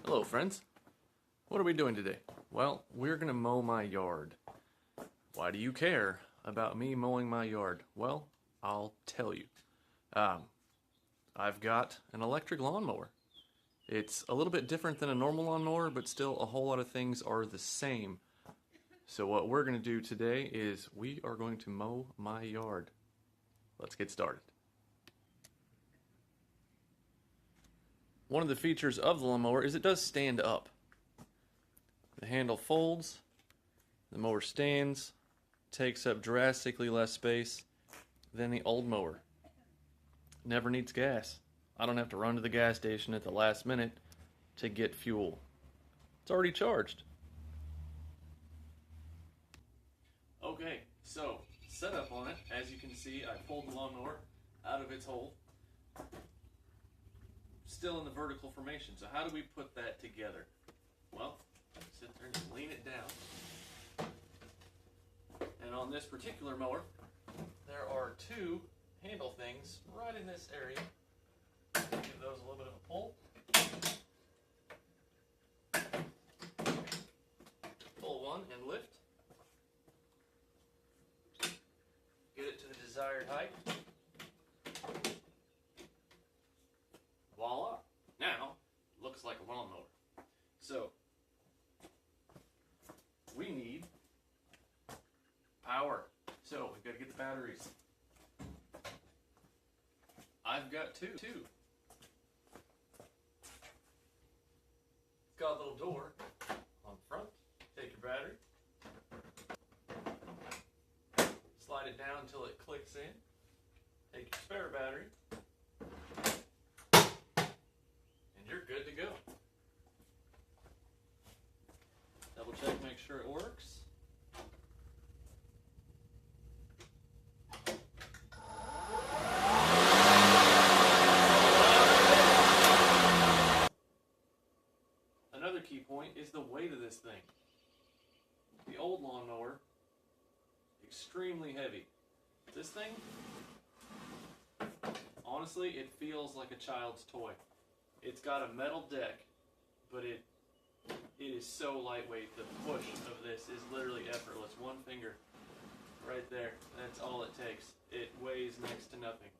Hello friends, what are we doing today? Well, we're gonna mow my yard. Why do you care about me mowing my yard? Well, I'll tell you. I've got an electric lawnmower. It's a little bit different than a normal lawnmower, but still a whole lot of things are the same. So what we're gonna do today is we are going to mow my yard. Let's get started. One of the features of the lawnmower is it does stand up. The handle folds, the mower stands, takes up drastically less space than the old mower. Never needs gas. I don't have to run to the gas station at the last minute to get fuel. It's already charged. Okay, so set up on it. As you can see, I pulled the lawnmower out of its hole. Still in the vertical formation. So how do we put that together? Well, sit there and lean it down. And on this particular mower, there are two handle things right in this area. Give those a little bit of a pull. Pull one and lift. Get it to the desired height. Voila! Now, looks like a lawnmower. So, we need power. So, we've got to get the batteries. I've got two. It's got a little door on the front. Take your battery. Slide it down until it clicks in. Take your spare battery. You're good to go. Double check, make sure it works. Another key point is the weight of this thing. The old lawnmower, extremely heavy. This thing, honestly, it feels like a child's toy. It's got a metal deck, but it is so lightweight. The push of this is literally effortless. One finger right there. That's all it takes. It weighs next to nothing.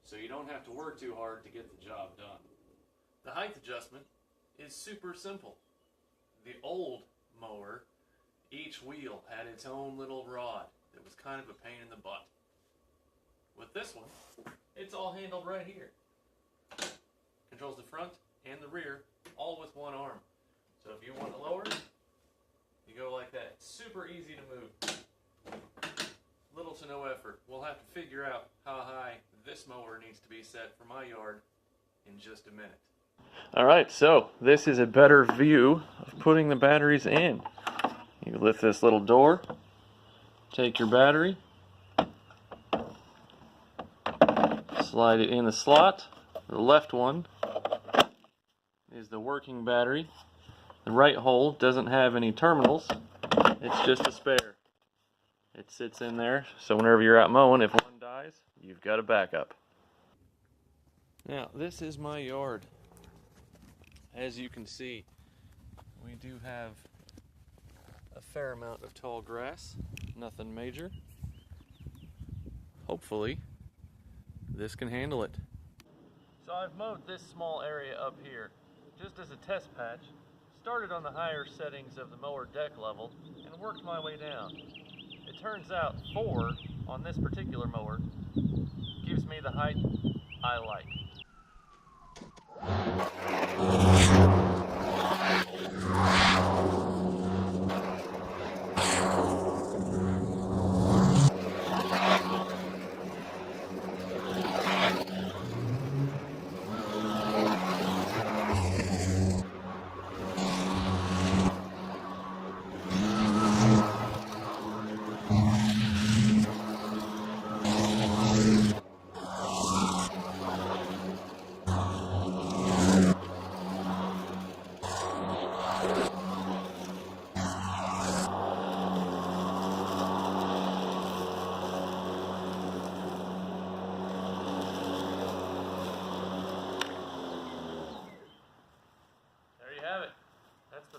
So you don't have to work too hard to get the job done. The height adjustment is super simple. The old mower, each wheel had its own little rod that was kind of a pain in the butt. With this one, it's all handled right here. Controls the front and the rear, all with one arm. So if you want it lower, you go like that. It's super easy to move. Little to no effort. We'll have to figure out how high this mower needs to be set for my yard in just a minute. Alright, so this is a better view of putting the batteries in. You lift this little door, take your battery, slide it in the slot. The left one is the working battery. The right hole doesn't have any terminals. It's just a spare. It sits in there, so whenever you're out mowing, if one dies, you've got a backup. Now, this is my yard. As you can see, we do have a fair amount of tall grass. Nothing major. Hopefully, this can handle it. So I've mowed this small area up here just as a test patch, started on the higher settings of the mower deck level, and worked my way down. It turns out 4 on this particular mower gives me the height I like.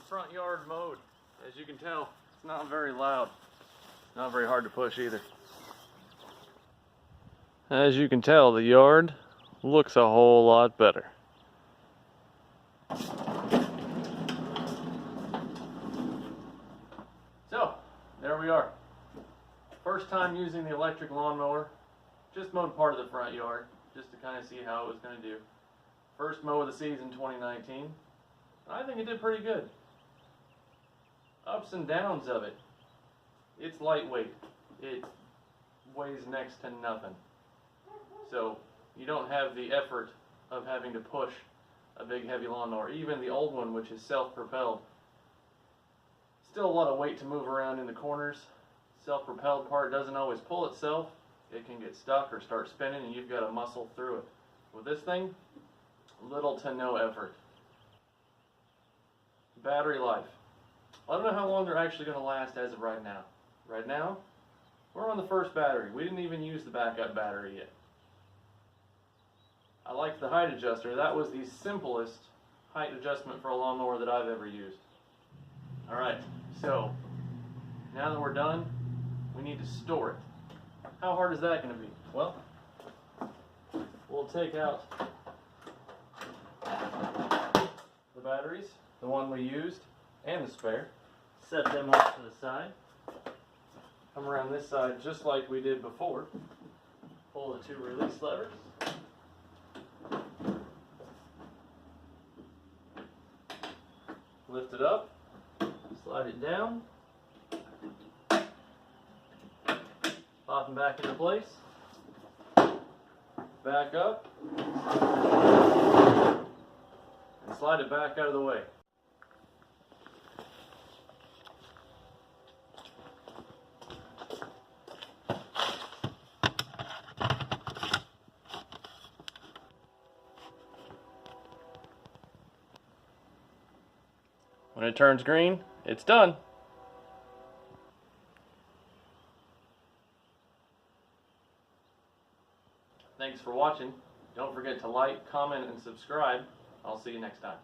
front yard mowed. As you can tell, it's not very loud. Not very hard to push either. As you can tell, the yard looks a whole lot better. So, there we are. First time using the electric lawnmower. Just mowed part of the front yard, just to kind of see how it was going to do. First mow of the season 2019. I think it did pretty good. Ups and downs of it. It's lightweight. It weighs next to nothing. So you don't have the effort of having to push a big heavy lawnmower. Even the old one, which is self-propelled, still a lot of weight to move around in the corners. Self-propelled part doesn't always pull itself. It can get stuck or start spinning and you've got to muscle through it. With this thing, little to no effort. Battery life. I don't know how long they're actually going to last as of right now. Right now, we're on the first battery. We didn't even use the backup battery yet. I liked the height adjuster. That was the simplest height adjustment for a lawnmower that I've ever used. Alright, so now that we're done, we need to store it. How hard is that going to be? Well, we'll take out the batteries, the one we used, and the spare. Set them off to the side. Come around this side just like we did before. Pull the two release levers. Lift it up. Slide it down. Pop them back into place. Back up. And slide it back out of the way. When it turns green, it's done. Thanks for watching. Don't forget to like, comment, and subscribe. I'll see you next time.